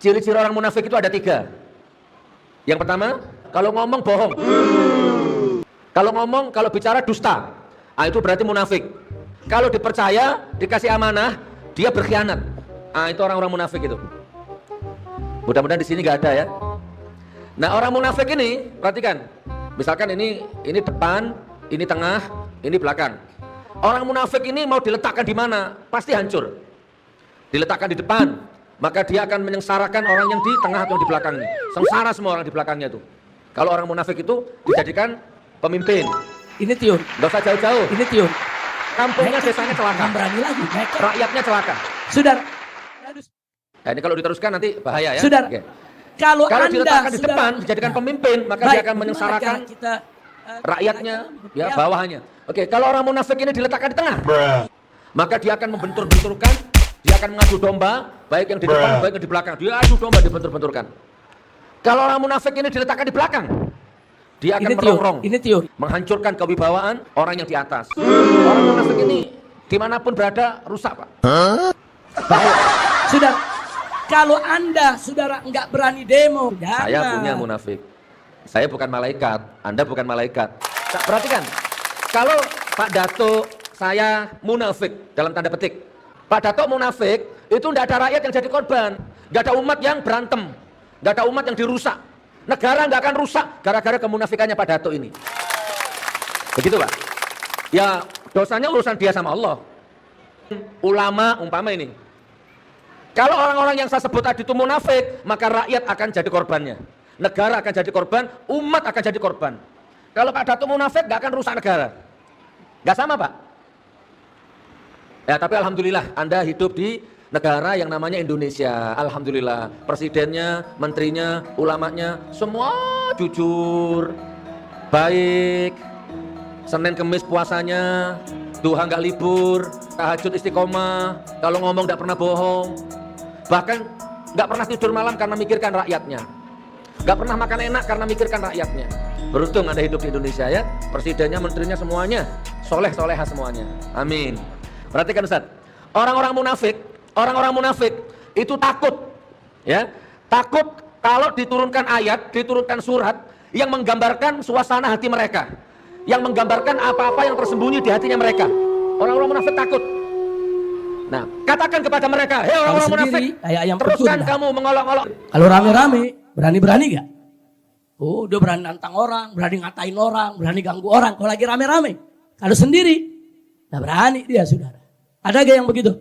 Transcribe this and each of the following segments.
Ciri-ciri orang munafik itu ada 3. Yang pertama, kalau ngomong bohong. Kalau bicara dusta. Itu berarti munafik. Kalau dipercaya, dikasih amanah, dia berkhianat. Itu orang-orang munafik itu. Mudah-mudahan di sini nggak ada ya. Nah, orang munafik ini, perhatikan. Misalkan ini depan, ini tengah, ini belakang. Orang munafik ini mau diletakkan di mana? Pasti hancur. Diletakkan di depan, maka dia akan menyengsarakan orang yang di tengah atau di belakangnya. Sengsara semua orang di belakangnya itu. Kalau orang munafik itu dijadikan pemimpin. Ini Tiun. Nggak usah jauh-jauh. Ini Tiun. Kampungnya, desanya celaka. Berani lagi. Rakyatnya celaka. Saudara. Nah, ini kalau diteruskan nanti bahaya ya. Saudara. Oke. Kalau diletakkan di sudah, depan, dijadikan pemimpin, maka dia akan menyengsarakan kita, rakyatnya, ya bawahannya. Oke, kalau orang munafik ini diletakkan di tengah, maka dia akan membentur-benturkan, dia akan mengadu domba, baik yang di depan, baik yang di belakang. Dia adu domba, dibentur-benturkan. Kalau orang munafik ini diletakkan di belakang, dia akan merongrong, menghancurkan kewibawaan orang yang di atas. Orang munafik ini dimanapun berada rusak, Pak. Bahaya. Sudah, kalau Anda, saudara, enggak berani demo, jangan. Saya punya munafik. Saya bukan malaikat, Anda bukan malaikat. Perhatikan, kalau Pak Dato saya munafik dalam tanda petik. Pak Dato munafik, itu tidak ada rakyat yang jadi korban, tidak ada umat yang berantem, tidak ada umat yang dirusak. Negara nggak akan rusak gara-gara kemunafikannya Pak Dato ini. Begitu Pak. Ya dosanya urusan dia sama Allah. Ulama umpama ini. Kalau orang-orang yang saya sebut tadi itu munafik, maka rakyat akan jadi korbannya. Negara akan jadi korban, umat akan jadi korban. Kalau Pak Dato munafik nggak akan rusak negara. Nggak sama Pak. Ya tapi alhamdulillah Anda hidup di negara yang namanya Indonesia. Alhamdulillah. Presidennya, menterinya, ulamanya, semua jujur, baik. Senin Kemis puasanya, duha nggak libur, tahajud istiqomah, kalau ngomong nggak pernah bohong. Bahkan nggak pernah tidur malam karena mikirkan rakyatnya. Nggak pernah makan enak karena mikirkan rakyatnya. Beruntung Anda hidup di Indonesia ya. Presidennya, menterinya semuanya soleh-soleha semuanya. Amin. Perhatikan Ustaz. Orang-orang munafik itu takut. Ya. Takut kalau diturunkan ayat, diturunkan surat yang menggambarkan suasana hati mereka. Yang menggambarkan apa-apa yang tersembunyi di hatinya mereka. Orang-orang munafik takut. Nah, katakan kepada mereka, hei orang-orang munafik, teruskan kamu mengolok-olok. Kalau rame-rame, berani-berani gak? Oh, dia berani nantang orang, berani ngatain orang, berani ganggu orang. Kalau lagi rame-rame, kalau sendiri, gak berani dia saudara. Ada gak yang begitu?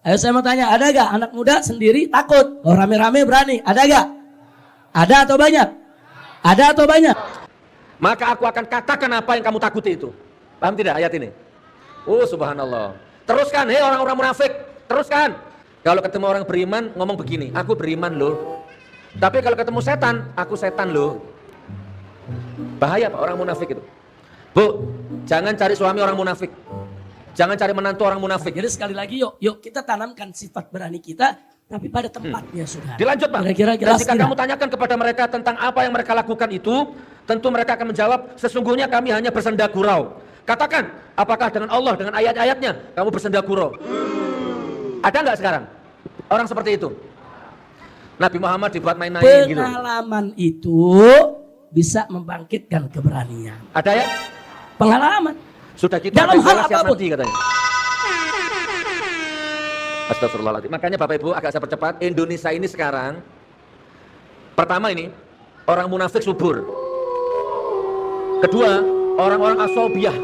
Ayo saya mau tanya, ada gak anak muda sendiri takut? Kalau rame-rame berani, ada gak? Ada atau banyak? Ada atau banyak? Maka aku akan katakan apa yang kamu takuti itu. Paham tidak ayat ini? Oh subhanallah. Teruskan, hei orang-orang munafik, teruskan. Kalau ketemu orang beriman, ngomong begini, aku beriman loh. Tapi kalau ketemu setan, aku setan loh. Bahaya Pak orang munafik itu. Bu, jangan cari suami orang munafik. Jangan cari menantu orang munafik. Jadi sekali lagi yuk kita tanamkan sifat berani kita, tapi pada tempatnya saudara. Dilanjut Pak. Kira-kira jika kamu tanyakan kepada mereka tentang apa yang mereka lakukan itu, tentu mereka akan menjawab, sesungguhnya kami hanya bersenda gurau. Katakan, apakah dengan Allah, dengan ayat-ayatnya, kamu bersenda gurau? Ada nggak sekarang orang seperti itu? Nabi Muhammad dibuat main-main gitu. Pengalaman itu bisa membangkitkan keberanian. Ada ya? Pengalaman. Sudah kita dalam hal apapun mati, katanya. Astagfirullahaladzim. Makanya Bapak Ibu agak saya percepat. Indonesia ini sekarang, pertama ini orang munafik subur. Kedua, orang-orang asobiyah.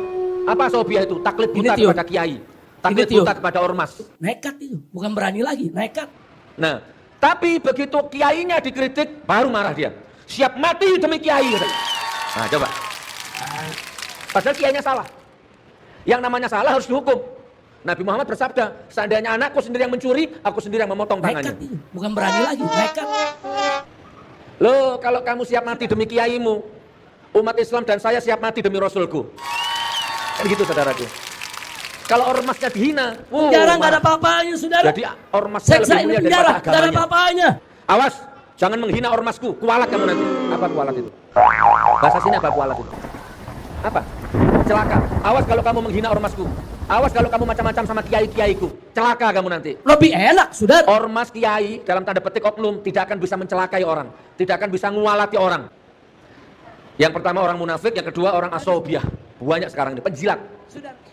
Apa asobiyah itu? Taklid buta kepada kiai. Taklid buta kepada ormas. Nekat itu, bukan berani lagi, nekat. Nah, tapi begitu kiainya dikritik, baru marah dia. Siap mati demi kiai. Nah, coba. Padahal kiainya salah. Yang namanya salah harus dihukum. Nabi Muhammad bersabda, seandainya anakku sendiri yang mencuri, aku sendiri yang memotong tangannya. Nekat itu, bukan berani lagi, nekat. Loh, kalau kamu siap mati demi kiaimu, umat Islam dan saya siap mati demi Rasulku. Kan gitu saudaraku. Kalau ormasnya dihina, jarang gak ada apa-apanya saudara. Jadi ormasnya lebih mulia daripada agamanya. Gak ada apa-apanya. Awas, jangan menghina ormasku, kualat kamu nanti. Apa kualat itu? Bahasa sini apa kualat itu? Apa? Celaka. Awas kalau kamu menghina ormasku. Awas kalau kamu macam-macam sama kiai-kiaiku, celaka kamu nanti. Lebih enak, saudara. Ormas kiai dalam tanda petik oknum tidak akan bisa mencelakai orang, tidak akan bisa ngualati orang. Yang pertama orang munafik, yang kedua orang asobiah. Banyak sekarang ini penjilat. Saudara.